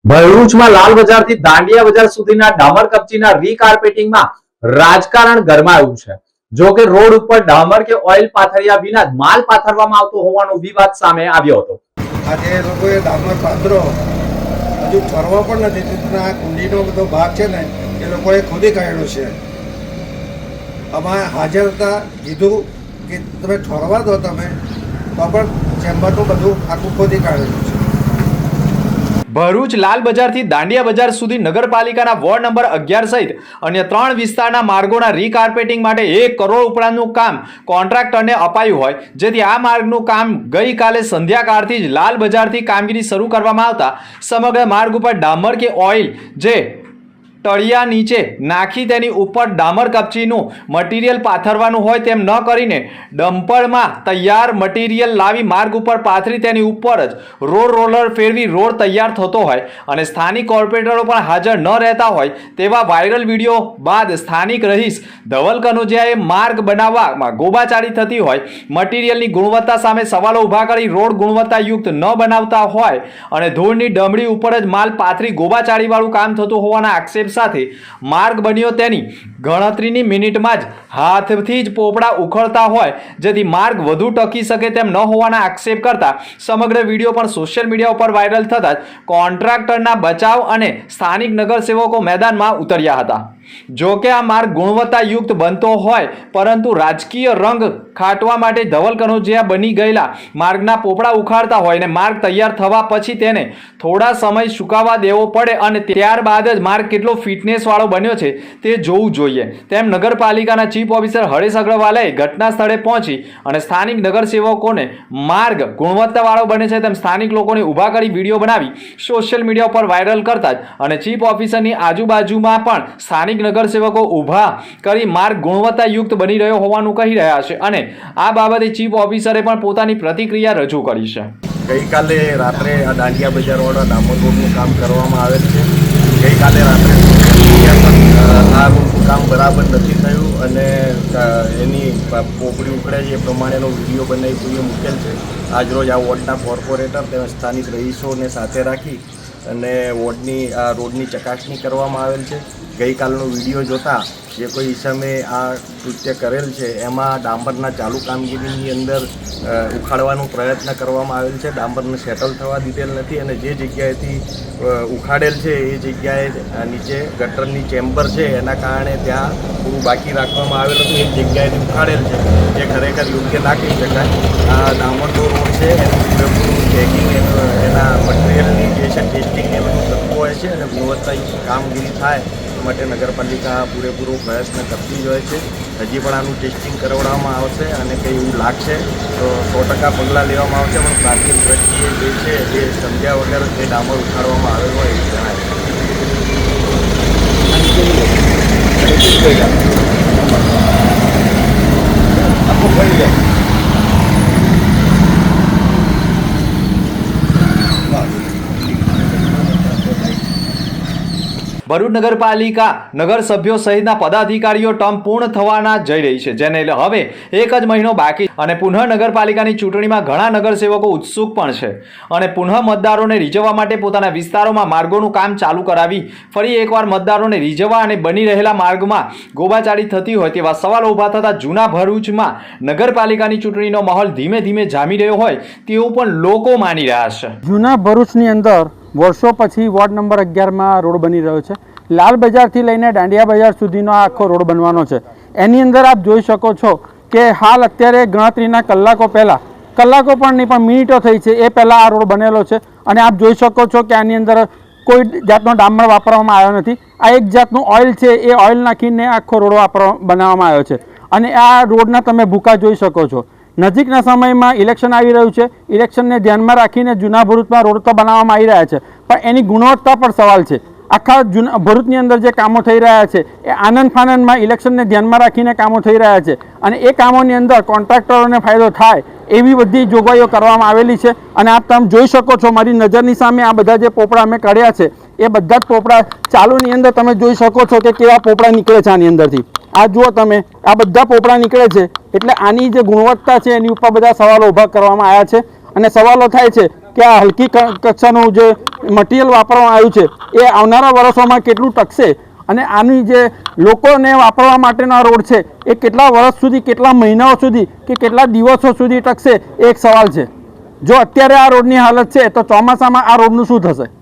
ભરૂચમાં લાલ બજારથી દાંડિયા બજાર સુધીના ડામર કપચીના રીકાર્પેટિંગમાં રાજકારણ ગરમાયું છે। જો કે રોડ ઉપર ડામર કે ઓઇલ પાથર્યા વિના જ માલ પાથરવામાં આવતો હોવાનો વિવાદ સામે આવ્યો હતો। આજે લોકોએ ડામર પાથરો હજુ ફરવા પણ નથી દીધું। આ કુંડીનો બધો ભાગ છે ને એ લોકોએ ખોદી કાઢ્યો છે। અમારે હાજર હતા, કીધું કે તમે ઠરવા દો, તમે તો પણ ચેમ્બરનું બધું આખું ખોદી કાઢેલું છે। ભરૂચ લાલ બજારથી દાંડિયા બજાર સુધી નગરપાલિકાના વોર્ડ નંબર 11 સહિત અન્ય 3 વિસ્તારના માર્ગોના રીકાર્પેટિંગ માટે 1 કરોડ ઉપરાંતનું કામ કોન્ટ્રાક્ટરને અપાયું હોય, જેથી આ માર્ગનું કામ ગઈકાલે સંધ્યાકાળથી જ લાલ બજારથી કામગીરી શરૂ કરવામાં આવતા સમગ્ર માર્ગ ઉપર ડામર કે ઓઇલ જે તળિયા નીચે નાખી તેની ઉપર ડામર કપચીનું મટીરિયલ પાથરવાનું હોય તેમ ન કરીને ડમ્પરમાં તૈયાર મટીરિયલ લાવી માર્ગ ઉપર પાથરી તેની ઉપર જ રોડ રોલર ફેરવી રોડ તૈયાર થતો હોય અને સ્થાનિક કોર્પોરેટરો પણ હાજર ન રહેતા હોય તેવા વાયરલ વિડીયો બાદ સ્થાનિક રહીશ ધવલ કનોજિયાએ માર્ગ બનાવવામાં ગોબાચારી થતી હોય, મટીરિયલની ગુણવત્તા સામે સવાલો ઊભા કરી રોડ ગુણવત્તાયુક્ત ન બનાવતા હોય અને ધૂળની ડમડી ઉપર જ માલ પાથરી ગોબાચારીવાળું કામ થતું હોવાના આક્ષેપ સાથે માર્ગ બન્યો તેની ગણતરીની મિનિટમાં જ હાથથી જ પોપડા ઉખડતા હોય, જેથી માર્ગ વધુ ટકી શકે તેમ ન હોવાના આક્ષેપ કરતા સમગ્ર વિડીયો પણ સોશિયલ મીડિયા ઉપર વાયરલ થતા જ કોન્ટ્રાક્ટરના બચાવ અને સ્થાનિક નગરસેવકો મેદાનમાં ઉતર્યા હતા। જો કે આ માર્ગ ગુણવત્તાયુક્ત બનતો હોય પરંતુ રાજકીય રંગ ખાટવા માટે ધવલ કનોજિયા બની ગયેલા માર્ગના પોપડા ઉખાડતા હોય અને માર્ગ તૈયાર થવા પછી તેને થોડા સમય સુકાવા દેવો પડે અને ત્યારબાદ જ માર્ગ કેટલો ફિટનેસ વાળો બન્યો છે તે જોવું જોઈએ તેમ નગરપાલિકાના ચીફ ઓફિસર હરેશ અગ્રવાલે ઘટના સ્થળે પહોંચી અને સ્થાનિક નગરસેવકોને માર્ગ ગુણવત્તાવાળો બને છે તેમ સ્થાનિક લોકોને ઊભા કરી વિડીયો બનાવી સોશિયલ મીડિયા પર વાયરલ કરતા જ અને ચીફ ઓફિસરની આજુબાજુમાં પણ સ્થાનિક નગરસેવકો ઊભા કરી માર્ગ ગુણવત્તાયુક્ત બની રહ્યો હોવાનું કહી રહ્યા છે અને આ બાબતે ચીફ ઓફિસરે પણ પોતાની પ્રતિક્રિયા રજૂ કરી છે। ગઈકાલે રાત્રે આ દાંડિયા બજારવાળા ડામર રોડનું કામ કરવામાં આવેલ છે। ગઈકાલે રાત્રે આ રોડનું કામ બરાબર નથી થયું અને એની પોપડી ઉખડે છે એ પ્રમાણેનો વિડીયો બનાવી કોઈએ મૂકેલ છે। આજરોજ આ વોર્ડના કોર્પોરેટર તેમજ સ્થાનિક રહીશોને સાથે રાખી અને વોર્ડની આ રોડની ચકાસણી કરવામાં આવેલ છે। ગઈકાલનો વિડીયો જોતાં જે કોઈ ઈસમે આ કૃત્ય કરેલ છે એમાં ડામરના ચાલુ કામગીરીની અંદર ઉખાડવાનો પ્રયત્ન કરવામાં આવેલ છે। ડામરને સેટલ થવા દીધેલ નથી અને જે જગ્યાએથી ઉખાડેલ છે એ જગ્યાએ નીચે ગટરની ચેમ્બર છે એના કારણે ત્યાં પૂરું બાકી રાખવામાં આવેલ હતું, એ જગ્યાએથી ઉખાડેલ છે જે ખરેખર યોગ્ય ના કહી શકાય। આ ડામરનો રોડ છે એનું પૂરેપૂરું ચેકિંગ એના મટીરિયલની જે છે ટેસ્ટિંગ એ બધું થતું હોય છે અને ગુણવત્તાયુક્ત કામગીરી થાય માટે નગરપાલિકા પૂરેપૂરો પ્રયત્ન કરતી જ હોય છે। હજી પણ આનું ટેસ્ટિંગ કરાવવામાં આવશે અને કંઈ એવું લાગશે તો 100% પગલાં લેવામાં આવશે, પણ પ્રાથમિક દ્રષ્ટિએ જે છે એ સમજ્યા વગર જે ડામર ઉખાડવામાં આવેલ હોય એવું જણાય। ભરૂચ નગરપાલિકા નગરસભ્યો સહિતના પદાધિકારીઓ ટર્મ પૂર્ણ થવાના જઈ રહી છે, જેને હવે 1 જ મહિનો બાકી અને પુનઃ નગરપાલિકાની ચૂંટણીમાં ઘણા નગરસેવકો ઉત્સુક પણ છે અને પુનઃ મતદારોને રીઝવવા માટે પોતાના વિસ્તારોમાં માર્ગોનું કામ ચાલુ કરાવી ફરી એકવાર મતદારોને રીઝવવા અને બની રહેલા માર્ગમાં ગોબાચારી થતી હોય તેવા સવાલો ઊભા થતા જૂના ભરૂચમાં નગરપાલિકાની ચૂંટણીનો માહોલ ધીમે ધીમે જામી રહ્યો હોય તેવું પણ લોકો માની રહ્યા છે। જૂના ભરૂચની અંદર વર્ષો પછી વોર્ડ નંબર 11માં રોડ બની રહ્યો છે। લાલ બજારથી લઈને દાંડિયા બજાર સુધીનો આ આખો રોડ બનવાનો છે। એની અંદર આપ જોઈ શકો છો કે હાલ અત્યારે ગણતરીના કલાકો પહેલાં, કલાકો પણ નહીં પણ મિનિટો થઈ છે એ પહેલાં આ રોડ બનેલો છે અને આપ જોઈ શકો છો કે આની અંદર કોઈ જાતનો ડામર વાપરવામાં આવ્યો નથી। આ એક જાતનું ઓઇલ છે, એ ઓઇલ નાખીને આખો રોડ બનાવવામાં આવ્યો છે અને આ રોડના તમે ભૂકા જોઈ શકો છો। નજીકના સમયમાં ઇલેક્શન આવી રહ્યું છે, ઇલેક્શનને ધ્યાનમાં રાખીને જૂના ભરૂચમાં રોડ તો બનાવવામાં આવી રહ્યા છે પણ એની ગુણવત્તા પર સવાલ છે। આખા જૂના ભરૂચની અંદર જે કામો થઈ રહ્યા છે એ આનંદ ફાનંદમાં ઇલેક્શનને ધ્યાનમાં રાખીને કામો થઈ રહ્યા છે અને એ કામોની અંદર કોન્ટ્રાક્ટરોને ફાયદો થાય એવી બધી જોગવાઈઓ કરવામાં આવેલી છે અને આપ તમે જોઈ શકો છો મારી નજરની સામે આ બધા જે પોપડા અમે કાઢ્યા છે એ બધા જ પોપડા ચાલુની અંદર તમે જોઈ શકો છો કે કેવા પોપડા નીકળે છે આની અંદરથી। આ જુઓ તમે, આ બધા પોપડા નીકળે છે એટલે આની જે ગુણવત્તા છે એની ઉપર બધા સવાલો ઊભા કરવામાં આવ્યા છે અને સવાલો થાય છે કે આ હલકી કક્ષાનું જે મટીરિયલ વાપરવામાં આવ્યું છે એ આવનારા વર્ષોમાં કેટલું ટકશે અને આની જે લોકોને વાપરવા માટેનો રોડ છે એ કેટલા વર્ષ સુધી, કેટલા મહિનાઓ સુધી કે કેટલા દિવસો સુધી ટકશે એ એક સવાલ છે. જો અત્યારે આ રોડની હાલત છે તો ચોમાસામાં આ રોડનું શું થશે?